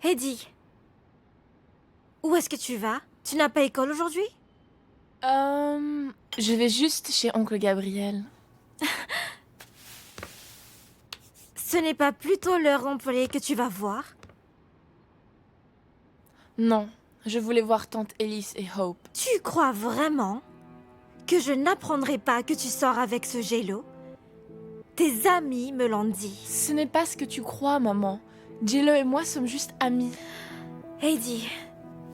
Eddie, où est-ce que tu vas? Tu n'as pas école aujourd'hui? Je vais juste chez oncle Gabriel. Ce n'est pas plutôt leur employé que tu vas voir? Non, je voulais voir tante Elise et Hope. Tu crois vraiment que je n'apprendrai pas que tu sors avec ce Jello? Tes amis me l'ont dit. Ce n'est pas ce que tu crois, maman. Jello et moi sommes juste amis. Eddie,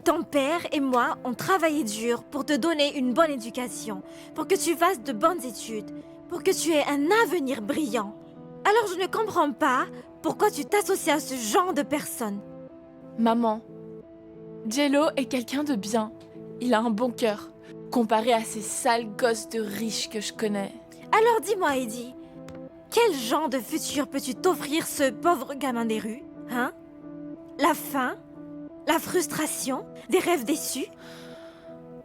ton père et moi on travaillé dur pour te donner une bonne éducation, pour que tu fasses de bonnes études, pour que tu aies un avenir brillant. Alors je ne comprends pas pourquoi tu t'associes à ce genre de personnes. Maman, Jello est quelqu'un de bien. Il a un bon cœur, comparé à ces sales gosses de riches que je connais. Alors dis-moi, Eddie, quel genre de futur peux-tu t'offrir ce pauvre gamin des rues, hein? La faim? La frustration? Des rêves déçus?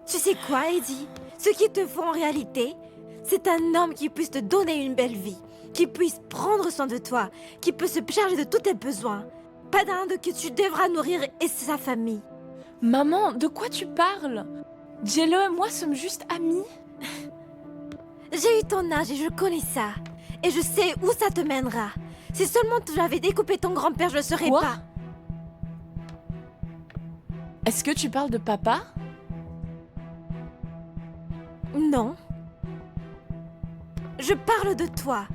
Tu sais quoi, Eddie? Ce qu'il te faut en réalité, c'est un homme qui puisse te donner une belle vie, qui puisse prendre soin de toi, qui peut se charger de tous tes besoins. Pas d'un que tu devras nourrir et sa famille. Maman, de quoi tu parles? Jello et moi sommes juste amis. J'ai eu ton âge et je connais ça. Et je sais où ça te mènera. Si seulement tu avais découpé ton grand-père, je ne serais Quoi? pas. Est-ce que tu parles de papa? Non. Je parle de toi.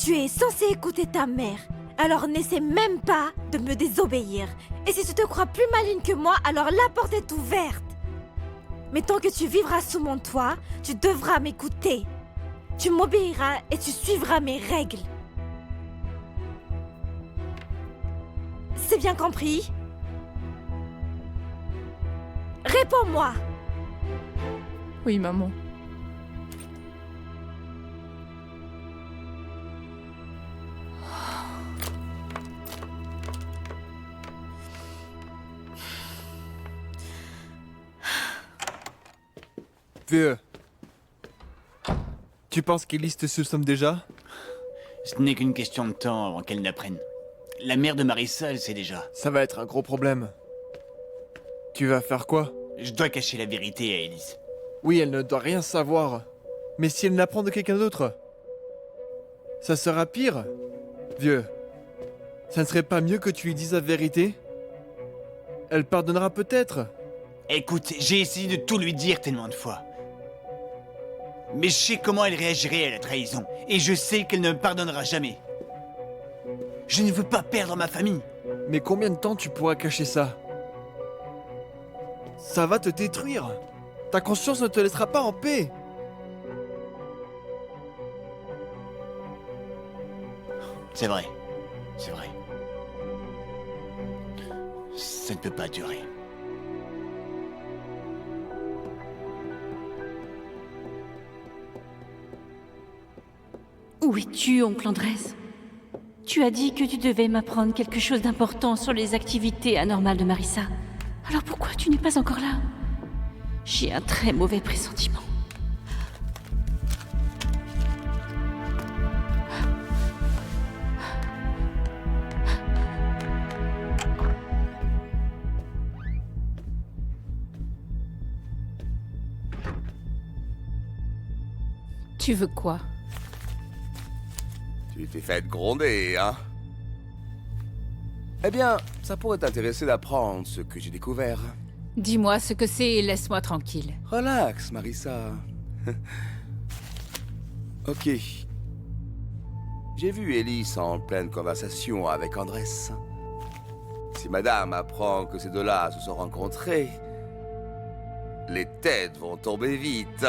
Tu es censé écouter ta mère. Alors n'essaie même pas de me désobéir. Et si tu te crois plus maligne que moi, alors la porte est ouverte. Mais tant que tu vivras sous mon toit, tu devras m'écouter. Tu m'obéiras et tu suivras mes règles. C'est bien compris? Réponds-moi! Oui, maman. Vieux. Tu penses qu'Elise te soupçonne déjà? Ce n'est qu'une question de temps avant qu'elle n'apprenne. La mère de Marissa, elle sait déjà. Ça va être un gros problème. Tu vas faire quoi? Je dois cacher la vérité à Elise. Oui, elle ne doit rien savoir. Mais si elle l'apprend de quelqu'un d'autre, ça sera pire. Vieux, ça ne serait pas mieux que tu lui dises la vérité? Elle pardonnera peut-être. Écoute, j'ai essayé de tout lui dire tellement de fois. Mais je sais comment elle réagirait à la trahison. Et je sais qu'elle ne me pardonnera jamais. Je ne veux pas perdre ma famille. Mais combien de temps tu pourras cacher ça? Ça va te détruire. Ta conscience ne te laissera pas en paix. C'est vrai. C'est vrai. Ça ne peut pas durer. Où es-tu, oncle Andrés? Tu as dit que tu devais m'apprendre quelque chose d'important sur les activités anormales de Marissa. Alors pourquoi tu n'es pas encore là? J'ai un très mauvais pressentiment. Tu veux quoi? Tu t'es fait gronder, hein? Eh bien, ça pourrait t'intéresser d'apprendre ce que j'ai découvert. Dis-moi ce que c'est et laisse-moi tranquille. Relax, Marissa. Ok. J'ai vu Elise en pleine conversation avec Andrés. Si madame apprend que ces deux-là se sont rencontrés, les têtes vont tomber vite.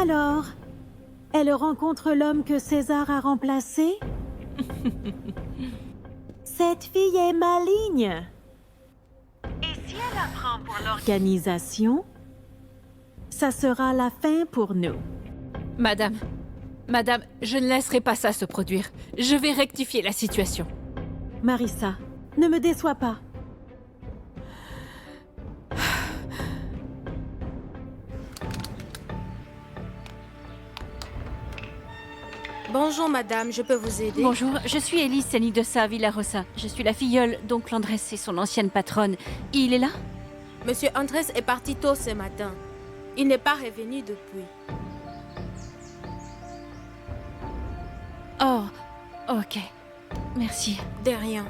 Alors, elle rencontre l'homme que César a remplacé? Cette fille est maligne. Et si elle apprend pour l'organisation, ça sera la fin pour nous. Madame, je ne laisserai pas ça se produire. Je vais rectifier la situation. Marissa, ne me déçois pas. Bonjour madame, je peux vous aider? Bonjour, je suis Elise Senidosa Villarosa. Je suis la filleule d'oncle Andrés et son ancienne patronne. Il est là? Monsieur Andrés est parti tôt ce matin. Il n'est pas revenu depuis. Oh, ok. Merci. De rien.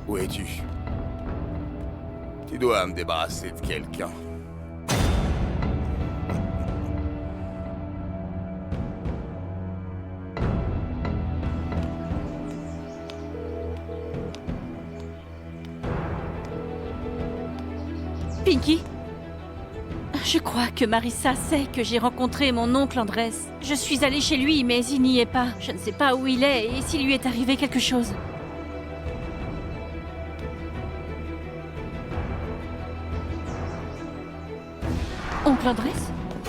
Où es-tu? Tu dois me débarrasser de quelqu'un. Pinky? Je crois que Marissa sait que j'ai rencontré mon oncle Andrés. Je suis allée chez lui, mais il n'y est pas. Je ne sais pas où il est et s'il lui est arrivé quelque chose. Oncle Andrés?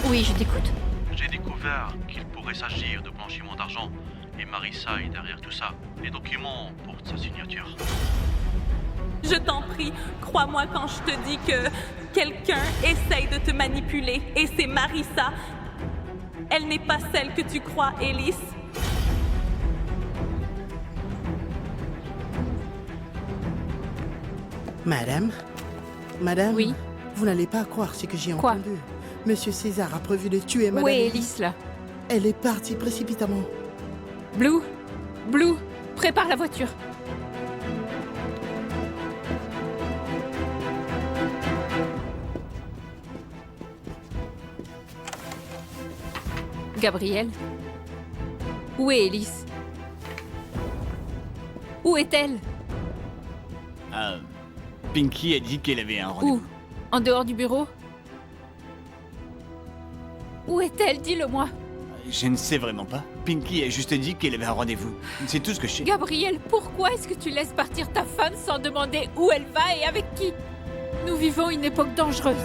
Oui, je t'écoute. J'ai découvert qu'il pourrait s'agir de blanchiment d'argent et Marissa est derrière tout ça. Les documents portent sa signature. Je t'en prie, crois-moi quand je te dis que quelqu'un essaye de te manipuler. Et c'est Marissa. Elle n'est pas celle que tu crois, Elise. Madame? Madame? Oui. Vous n'allez pas croire ce que j'ai Quoi? entendu. Monsieur César a prévu de tuer Madame. Où est Elise. Elise, là? Elle est partie précipitamment. Blue? Blue, prépare la voiture. Gabriel? Où est Elise? Où est-elle? Pinky a dit qu'elle avait un rendez-vous. Où? En dehors du bureau? Où est-elle? Dis-le-moi. Je ne sais vraiment pas. Pinky a juste dit qu'elle avait un rendez-vous. C'est tout ce que je sais. Gabriel, pourquoi est-ce que tu laisses partir ta femme sans demander où elle va et avec qui? Nous vivons une époque dangereuse.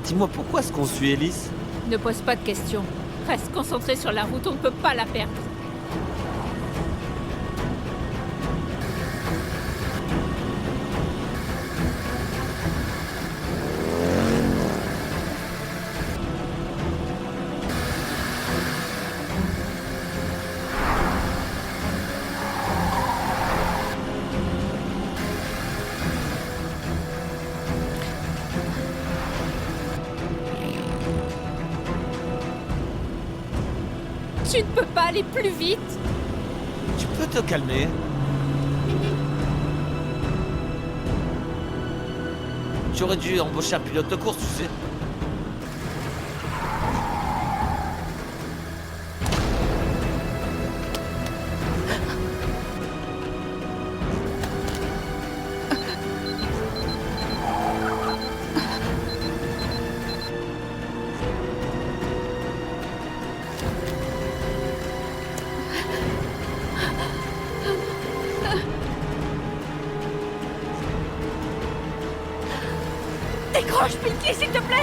Dis-moi, pourquoi est-ce qu'on suit Elise? Ne pose pas de questions. Reste concentré sur la route, on ne peut pas la perdre. Tu ne peux pas aller plus vite. Tu peux te calmer? J'aurais dû embaucher un pilote de course, tu sais. Décroche, Pinky, s'il te plaît.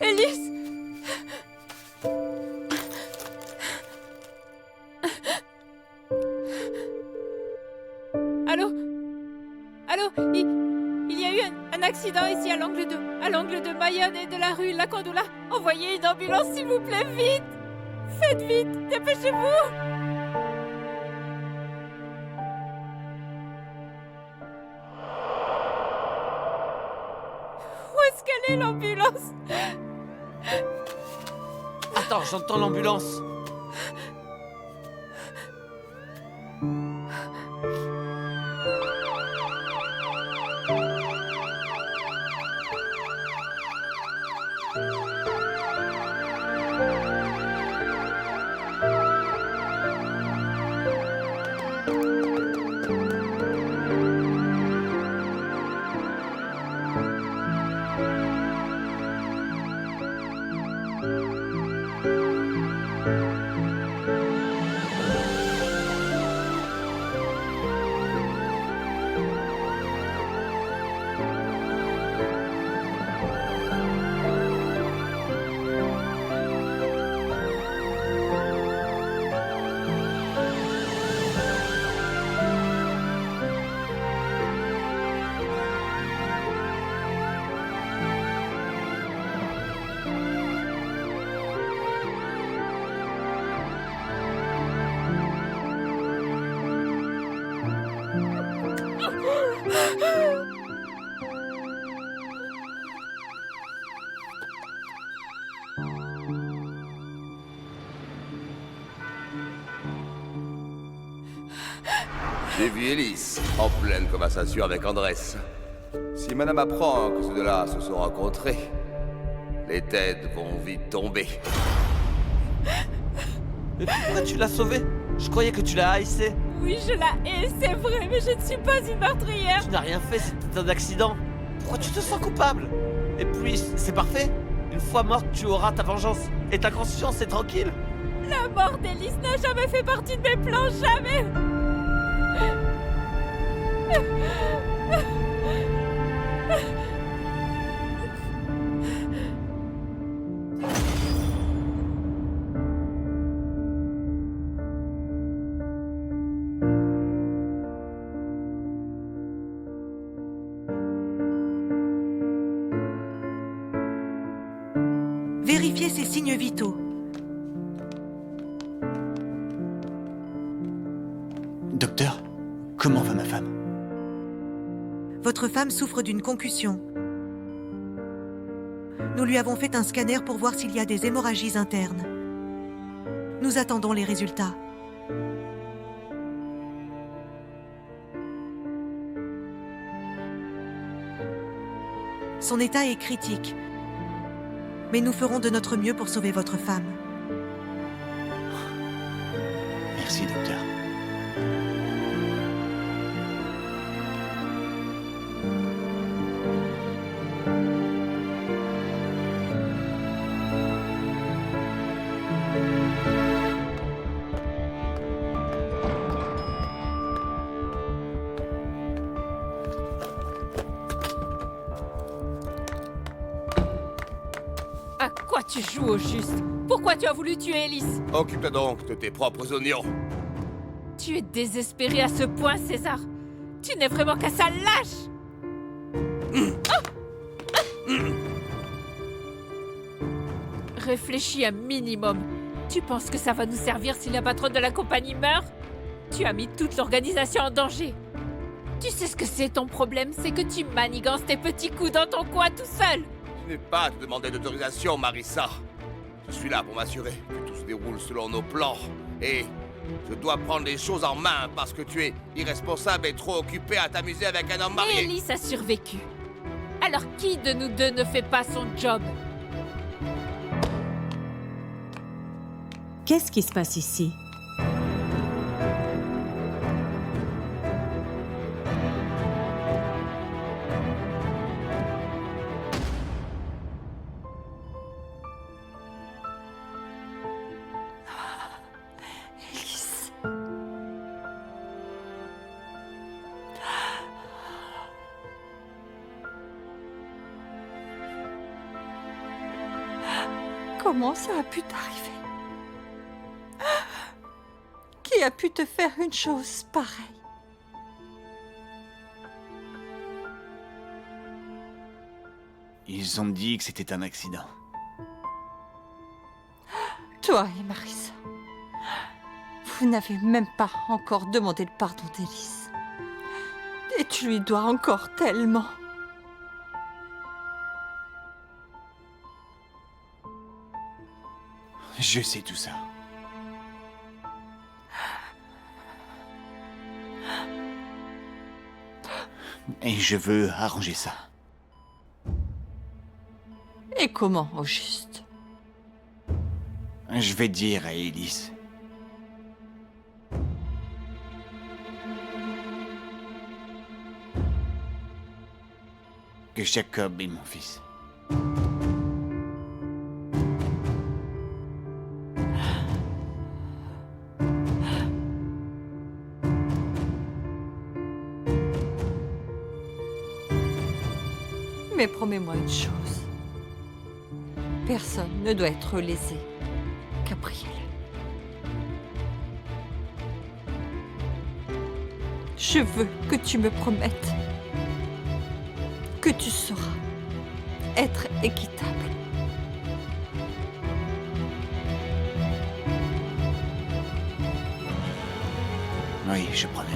Elise. Allô? Allô? Il y a eu un accident ici à l'angle de Mayenne et de la rue Lacandula. Envoyez une ambulance, s'il vous plaît, vite! Faites vite, dépêchez-vous! Où est-ce qu'elle est, l'ambulance? Attends, j'entends l'ambulance. J'ai vu Elise en pleine conversation avec Andrés. Si madame apprend que ces deux-là se sont rencontrés, les têtes vont vite tomber. Mais pourquoi tu l'as sauvée? Je croyais que tu l'as haïssée. Oui, je la hais, c'est vrai, mais je ne suis pas une meurtrière. Tu n'as rien fait, c'était un accident. Pourquoi tu te sens coupable? Et puis, c'est parfait. Une fois morte, tu auras ta vengeance. Et ta conscience est tranquille. La mort d'Elise n'a jamais fait partie de mes plans, jamais. Vérifiez ses signes vitaux. Docteur, comment va ma femme? Votre femme souffre d'une concussion. Nous lui avons fait un scanner pour voir s'il y a des hémorragies internes. Nous attendons les résultats. Son état est critique. Mais nous ferons de notre mieux pour sauver votre femme. Merci, docteur. À quoi tu joues au juste? Pourquoi tu as voulu tuer Elise? Occupe-toi donc de tes propres oignons. Tu es désespéré à ce point, César. Tu n'es vraiment qu'un sale lâche. Réfléchis un minimum. Tu penses que ça va nous servir si la patronne de la compagnie meurt? Tu as mis toute l'organisation en danger. Tu sais ce que c'est ton problème? C'est que tu manigances tes petits coups dans ton coin tout seul. Je n'ai pas à te demander d'autorisation, Marissa. Je suis là pour m'assurer que tout se déroule selon nos plans. Et je dois prendre les choses en main parce que tu es irresponsable et trop occupé à t'amuser avec un homme marié. Elise a survécu. Alors qui de nous deux ne fait pas son job? Qu'est-ce qui se passe ici? Elise. Comment ça a pu t'arriver? Qui a pu te faire une chose pareille? Ils ont dit que c'était un accident. Toi et Marissa, vous n'avez même pas encore demandé le pardon d'Elise. Et tu lui dois encore tellement. Je sais tout ça. Et je veux arranger ça. Et comment, au juste? Je vais dire à Elise. Que Jacob est mon fils. Mais promets-moi une chose. Personne ne doit être lésé. Gabriel. Je veux que tu me promettes que tu sauras être équitable. Oui, je promets.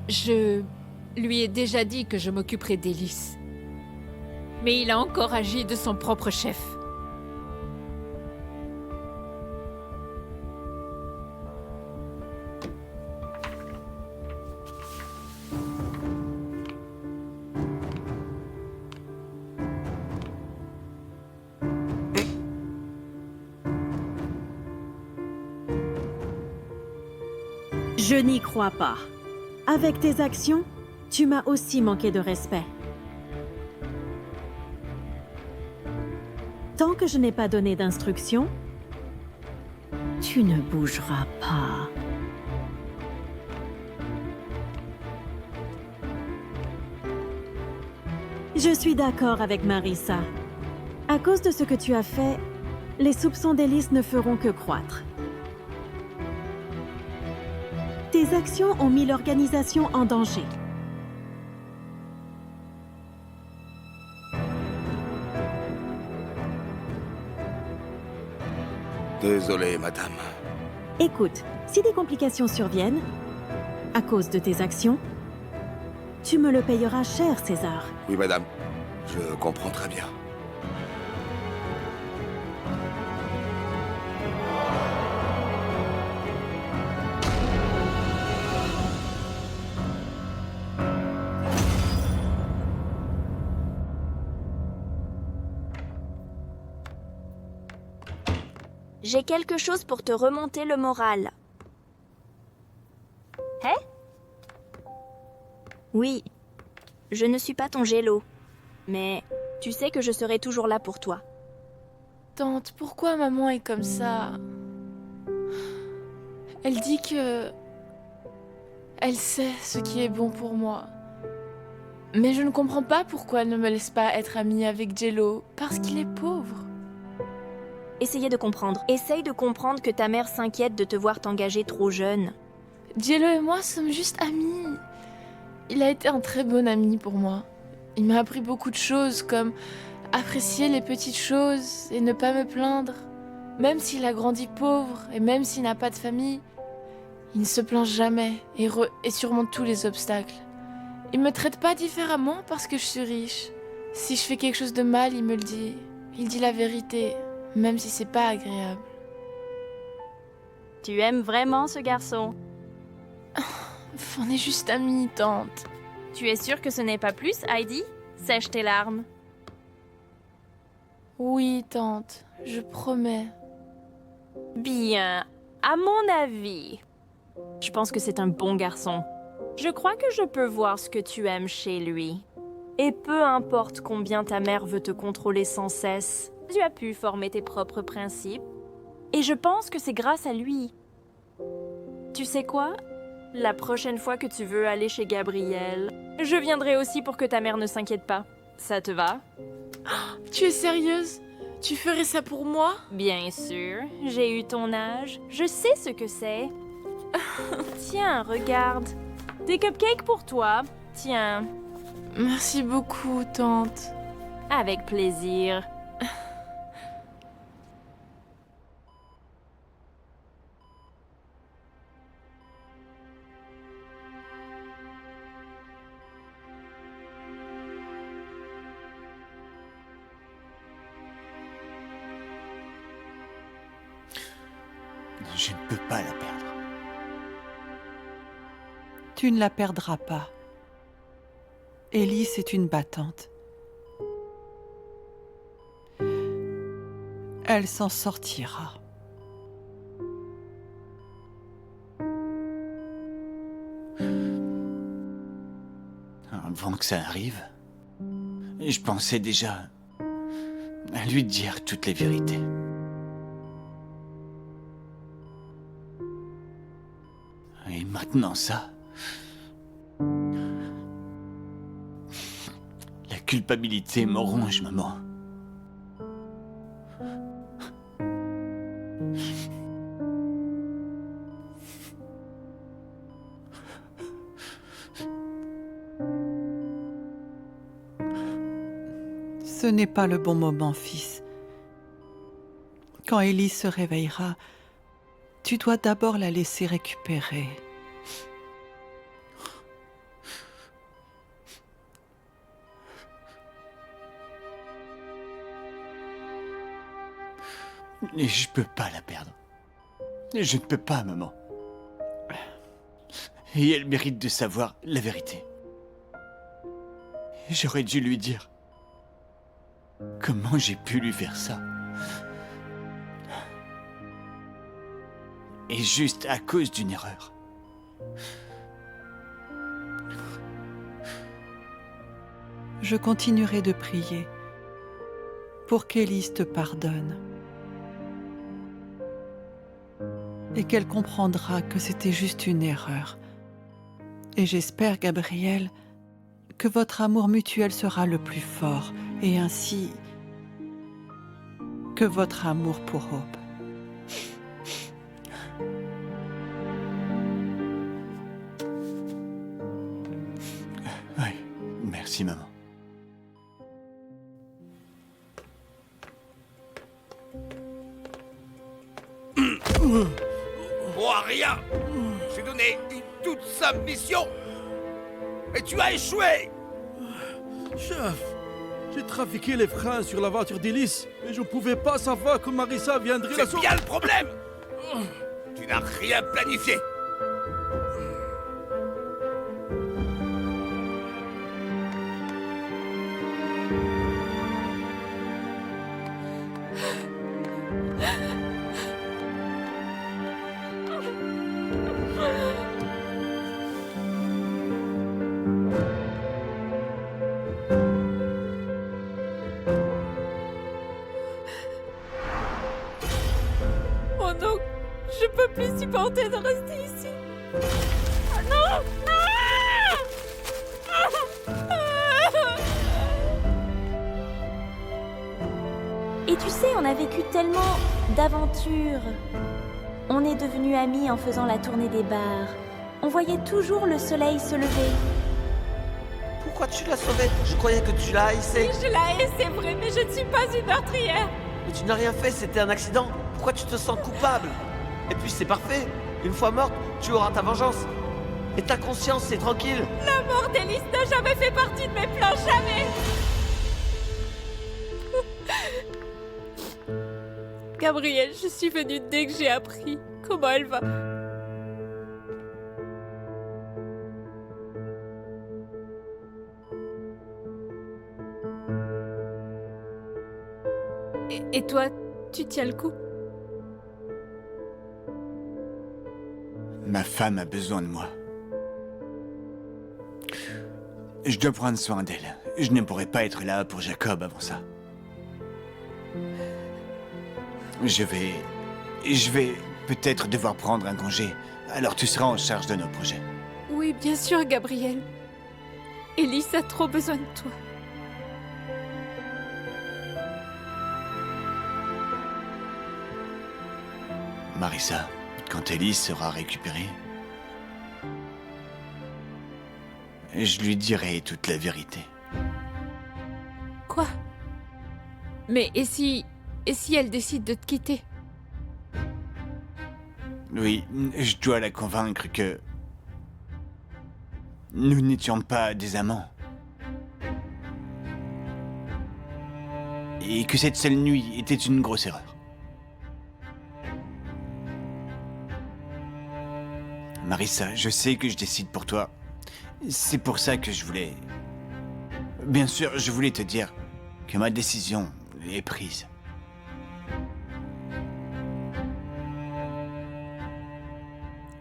Je lui ai déjà dit que je m'occuperai d'Elise. Mais il a encore agi de son propre chef. Je n'y crois pas. Avec tes actions, tu m'as aussi manqué de respect. Tant que je n'ai pas donné d'instructions, tu ne bougeras pas. Je suis d'accord avec Marissa. À cause de ce que tu as fait, les soupçons d'Élise ne feront que croître. Tes actions ont mis l'organisation en danger. Désolé, madame. Écoute, si des complications surviennent, à cause de tes actions, tu me le payeras cher, César. Oui, madame. Je comprends très bien. J'ai quelque chose pour te remonter le moral. Hein? Oui, je ne suis pas ton Jello, mais tu sais que je serai toujours là pour toi. Tante, pourquoi maman est comme ça? Elle dit que... Elle sait ce qui est bon pour moi. Mais je ne comprends pas pourquoi elle ne me laisse pas être amie avec Jello, parce qu'il est pauvre. Essayez de comprendre. Essaye de comprendre que ta mère s'inquiète de te voir t'engager trop jeune. Jello et moi sommes juste amis. Il a été un très bon ami pour moi. Il m'a appris beaucoup de choses, comme apprécier les petites choses et ne pas me plaindre. Même s'il a grandi pauvre et même s'il n'a pas de famille, il ne se plaint jamais et surmonte tous les obstacles. Il me traite pas différemment parce que je suis riche. Si je fais quelque chose de mal, il me le dit. Il dit la vérité. Même si c'est pas agréable. Tu aimes vraiment ce garçon? On est juste amis, tante. Tu es sûre que ce n'est pas plus, Heidi? Sèche tes larmes. Oui, tante, je promets. Bien, à mon avis, je pense que c'est un bon garçon. Je crois que je peux voir ce que tu aimes chez lui. Et peu importe combien ta mère veut te contrôler sans cesse, tu as pu former tes propres principes. Et je pense que c'est grâce à lui. Tu sais quoi? La prochaine fois que tu veux aller chez Gabriel, je viendrai aussi pour que ta mère ne s'inquiète pas. Ça te va? Tu es sérieuse? Tu ferais ça pour moi? Bien sûr, j'ai eu ton âge. Je sais ce que c'est. Tiens, regarde. Des cupcakes pour toi. Tiens. Merci beaucoup, tante. Avec plaisir. Je ne peux pas la perdre. Tu ne la perdras pas. Élise est une battante. Elle s'en sortira. Avant que ça arrive, je pensais déjà à lui dire toutes les vérités. Et maintenant ça... La culpabilité me ronge, maman. Ce n'est pas le bon moment, fils. Quand Élise se réveillera, tu dois d'abord la laisser récupérer. Et je peux pas la perdre. Je ne peux pas, maman. Et elle mérite de savoir la vérité. J'aurais dû lui dire. Comment j'ai pu lui faire ça? Et juste à cause d'une erreur. Je continuerai de prier pour qu'Élise te pardonne et qu'elle comprendra que c'était juste une erreur. Et j'espère, Gabriel, que votre amour mutuel sera le plus fort et ainsi que votre amour pour Hope. Oui, merci maman. Moi, rien. J'ai donné une toute simple mission. Et tu as échoué. Chef, j'ai trafiqué les freins sur la voiture d'Élise et je ne pouvais pas savoir que Marissa viendrait la C'est bien le problème. Tu n'as rien planifié. Oh non, je peux plus supporter de rester ici. Ah non! Et tu sais, on a vécu tellement d'aventures. On est devenus amis en faisant la tournée des bars. On voyait toujours le soleil se lever. Pourquoi tu l'as sauvée? Je croyais que tu la haïssais. Je la hais, c'est vrai, mais je ne suis pas une meurtrière. Mais tu n'as rien fait, c'était un accident. Pourquoi tu te sens coupable? Et puis c'est parfait. Une fois morte, tu auras ta vengeance. Et ta conscience est tranquille. La mort d'Élise n'a jamais fait partie de mes plans, jamais. Gabriel, je suis venue dès que j'ai appris comment elle va. Et toi, tu tiens le coup? Ma femme a besoin de moi. Je dois prendre soin d'elle. Je ne pourrai pas être là pour Jacob avant ça. Je vais peut-être devoir prendre un congé. Alors tu seras en charge de nos projets. Oui, bien sûr, Gabriel. Élise a trop besoin de toi. Marissa, quand Élise sera récupérée, je lui dirai toute la vérité. Quoi? Mais et si elle décide de te quitter? Oui, je dois la convaincre que nous n'étions pas des amants. Et que cette seule nuit était une grosse erreur. Marissa, je sais que je décide pour toi. C'est pour ça que je voulais... Bien sûr, je voulais te dire que ma décision est prise.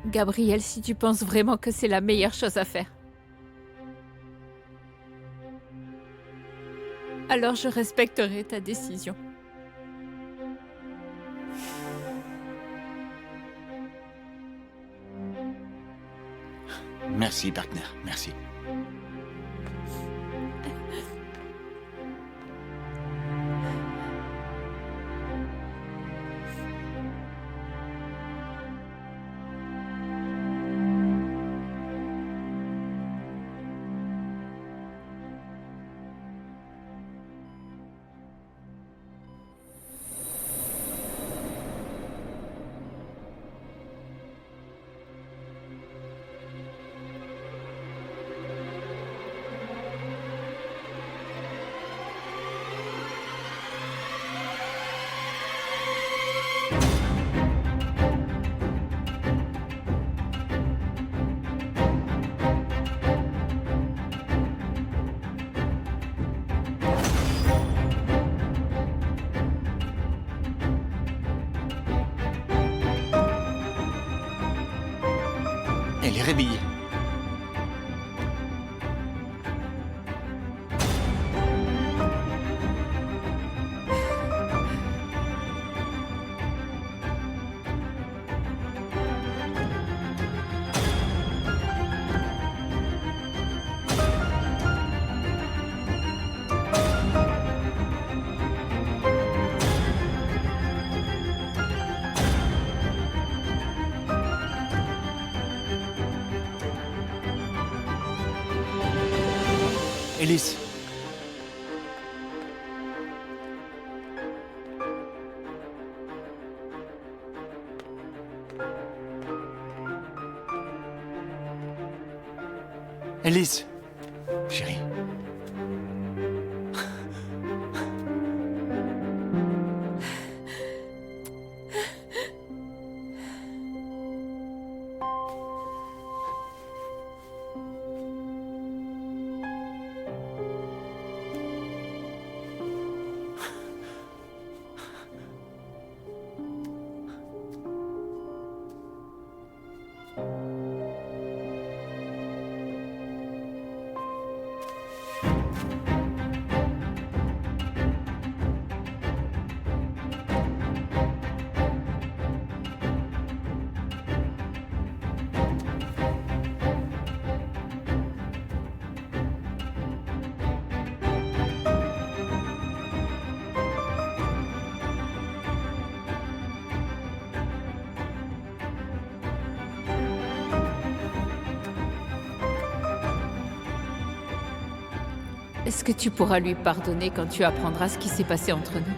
Gabriel, si tu penses vraiment que c'est la meilleure chose à faire, alors je respecterai ta décision. Merci, partenaire, merci. Elle est réveillée. Élise. Élise. Chérie. Est-ce que tu pourras lui pardonner quand tu apprendras ce qui s'est passé entre nous?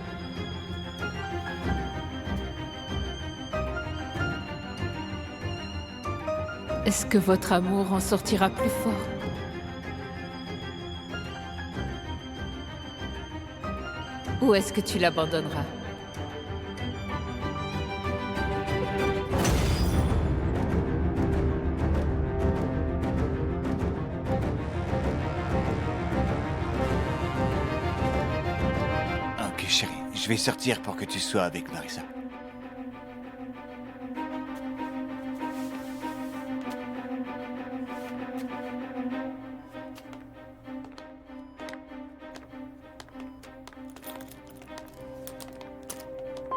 Est-ce que votre amour en sortira plus fort? Ou est-ce que tu l'abandonneras? Ok, chérie, je vais sortir pour que tu sois avec Marissa.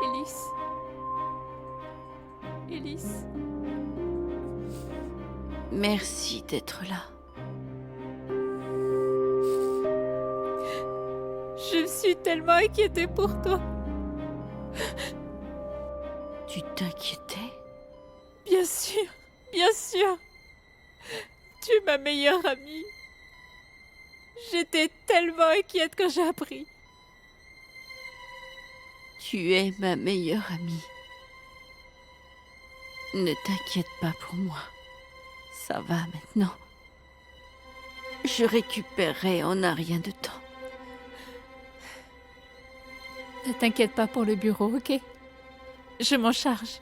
Élise. Élise. Merci d'être là. Je suis tellement inquiétée pour toi. Tu t'inquiétais? Bien sûr, bien sûr. Tu es ma meilleure amie. J'étais tellement inquiète quand j'ai appris. Tu es ma meilleure amie. Ne t'inquiète pas pour moi. Ça va maintenant. Je récupérerai en un rien de temps. Ne t'inquiète pas pour le bureau, ok? Je m'en charge.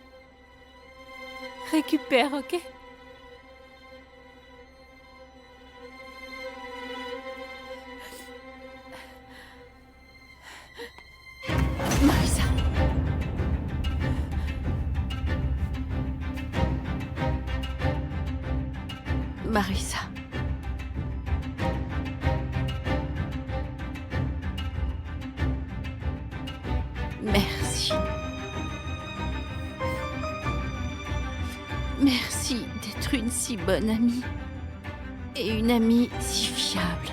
Récupère, ok? Marissa. Marissa. Merci. Merci d'être une si bonne amie. Et une amie si fiable.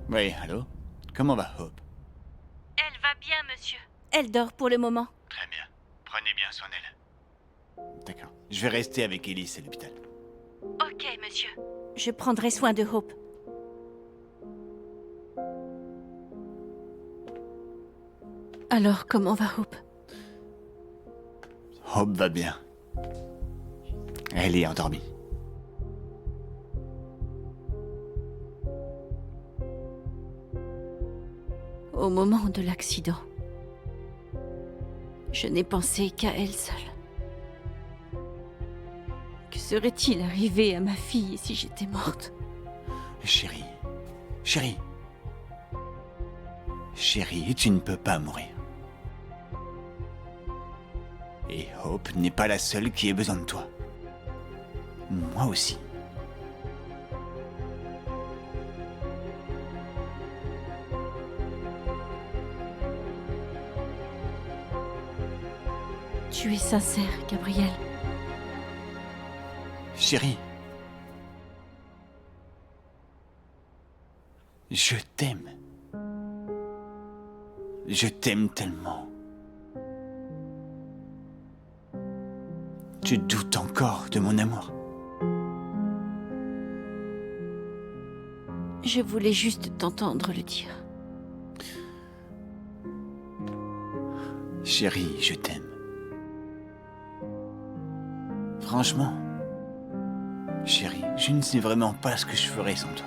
Oui, allô? Comment va Hope? Elle va bien, monsieur. Elle dort pour le moment. Très bien. Prenez bien soin d'elle. D'accord. Je vais rester avec Élise à l'hôpital. Ok, monsieur. Je prendrai soin de Hope. Alors, comment va Hope? Hope va bien. Elle est endormie. Au moment de l'accident, je n'ai pensé qu'à elle seule. Que serait-il arrivé à ma fille si j'étais morte? Chérie. Chérie. Chérie, tu ne peux pas mourir. Et Hope n'est pas la seule qui ait besoin de toi. Moi aussi. Tu es sincère, Gabriel. Chérie. Je t'aime. Je t'aime tellement. Tu doutes encore de mon amour. Je voulais juste t'entendre le dire. Chérie, je t'aime. Franchement, chérie, je ne sais vraiment pas ce que je ferais sans toi.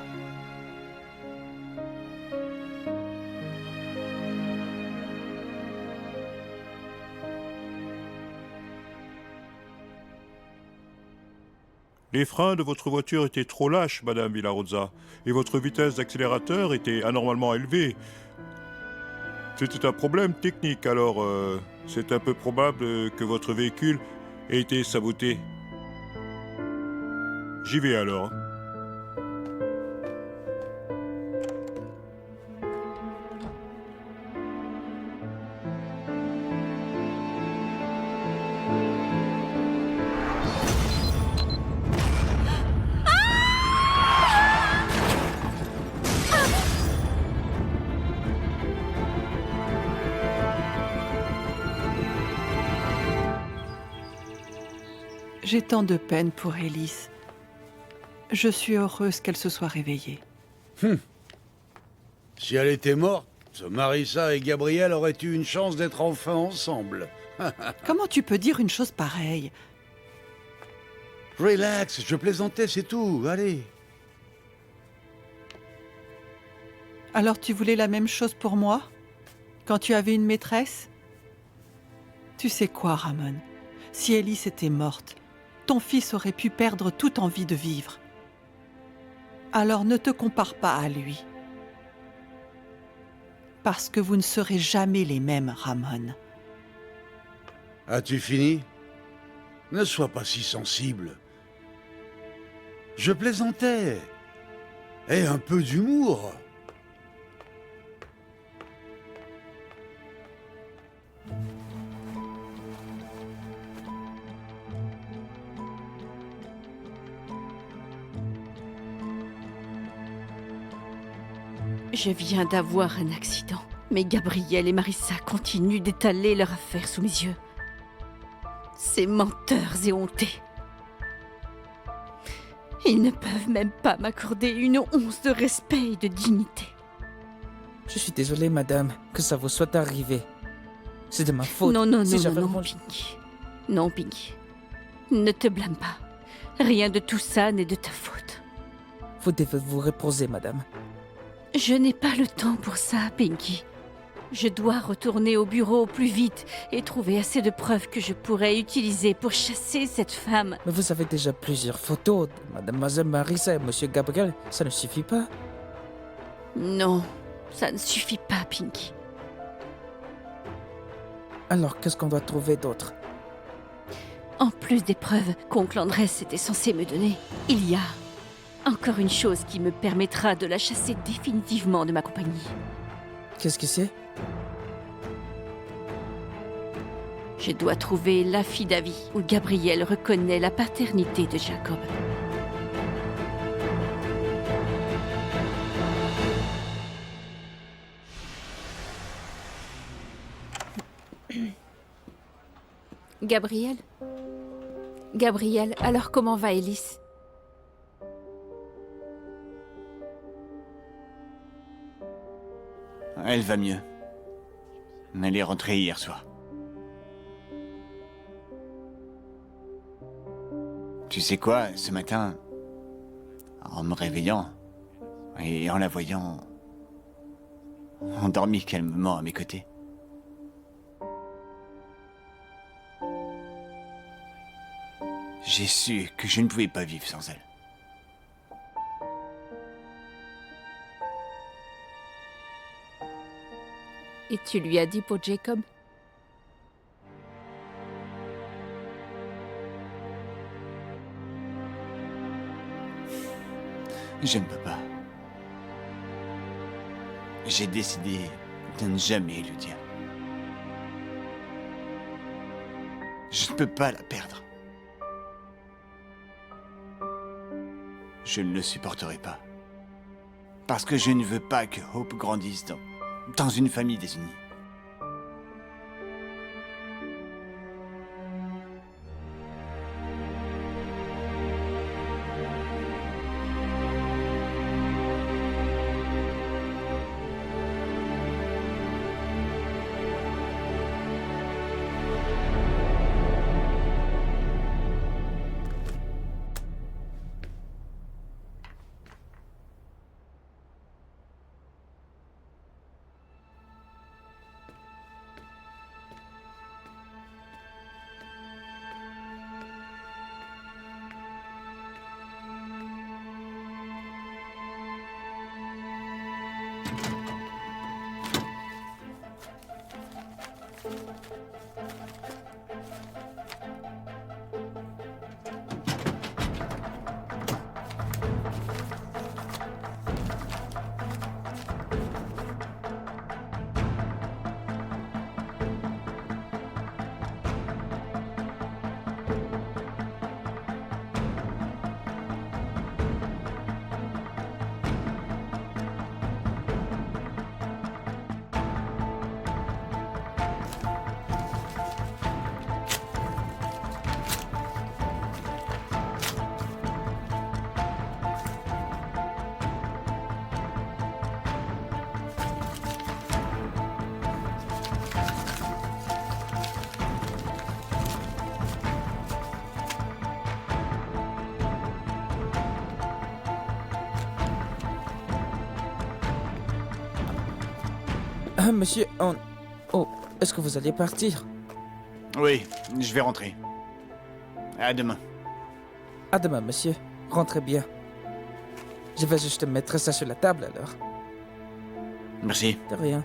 Les freins de votre voiture étaient trop lâches, Madame Villarozza, et votre vitesse d'accélérateur était anormalement élevée. C'était un problème technique, alors c'est un peu probable que votre véhicule ait été saboté. J'y vais alors. J'ai tant de peine pour Élise. Je suis heureuse qu'elle se soit réveillée. Si elle était morte, Marissa et Gabriel auraient eu une chance d'être enfin ensemble. Comment tu peux dire une chose pareille? Relax, je plaisantais, c'est tout, allez. Alors tu voulais la même chose pour moi? Quand tu avais une maîtresse? Tu sais quoi, Ramon? Si Élise était morte, ton fils aurait pu perdre toute envie de vivre. Alors ne te compare pas à lui. Parce que vous ne serez jamais les mêmes, Ramon. As-tu fini? Ne sois pas si sensible. Je plaisantais. Aie un peu d'humour. Je viens d'avoir un accident, mais Gabriel et Marissa continuent d'étaler leur affaire sous mes yeux. Ces menteurs éhontés. Ils ne peuvent même pas m'accorder une once de respect et de dignité. Je suis désolé, madame, que ça vous soit arrivé. C'est de ma faute. Non, non, Si non, j'avais non, mangé- Pinky. Non, Pinky. Ne te blâme pas. Rien de tout ça n'est de ta faute. Vous devez vous reposer, madame. Je n'ai pas le temps pour ça, Pinky. Je dois retourner au bureau au plus vite et trouver assez de preuves que je pourrais utiliser pour chasser cette femme. Mais vous avez déjà plusieurs photos de mademoiselle Marissa et monsieur Gabriel. Ça ne suffit pas? Non, ça ne suffit pas, Pinky. Alors, qu'est-ce qu'on doit trouver d'autre? En plus des preuves qu'oncle Andrés était censé me donner, il y a encore une chose qui me permettra de la chasser définitivement de ma compagnie. Qu'est-ce que c'est? Je dois trouver l'affidavit où Gabriel reconnaît la paternité de Jacob. Gabriel? Gabriel, alors comment va Élise? Elle va mieux. Elle est rentrée hier soir. Tu sais quoi, ce matin, en me réveillant et en la voyant endormie calmement à mes côtés, j'ai su que je ne pouvais pas vivre sans elle. Et tu lui as dit pour Jacob? Je ne peux pas. J'ai décidé de ne jamais lui dire. Je ne peux pas la perdre. Je ne le supporterai pas. Parce que je ne veux pas que Hope grandisse dans une famille désunie. Ah, monsieur, Oh, est-ce que vous allez partir? Oui, je vais rentrer. À demain. À demain, monsieur. Rentrez bien. Je vais juste mettre ça sur la table, alors. Merci. De rien.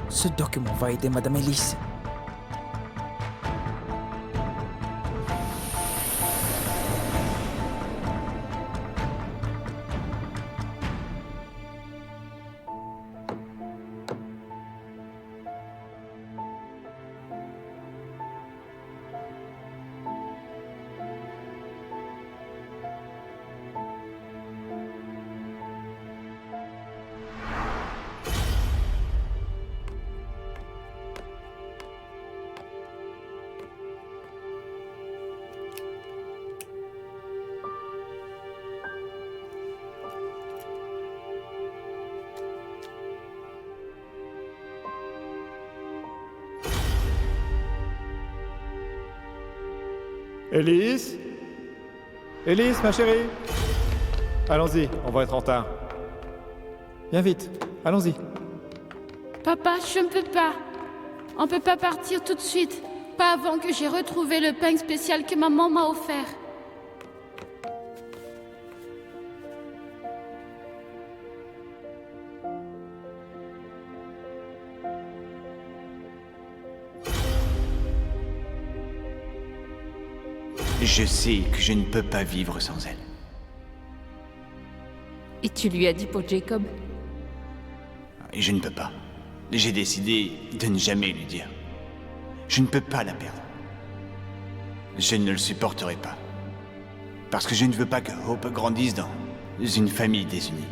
Ce document va aider Madame Ellis. Elise? Elise, ma chérie? Allons-y, on va être en retard. Viens vite, allons-y. Papa, je ne peux pas. On peut pas partir tout de suite. Pas avant que j'ai retrouvé le pain spécial que maman m'a offert. Je sais que je ne peux pas vivre sans elle. Et tu lui as dit pour Jacob? Et je ne peux pas. J'ai décidé de ne jamais lui dire. Je ne peux pas la perdre. Je ne le supporterai pas. Parce que je ne veux pas que Hope grandisse dans une famille désunie.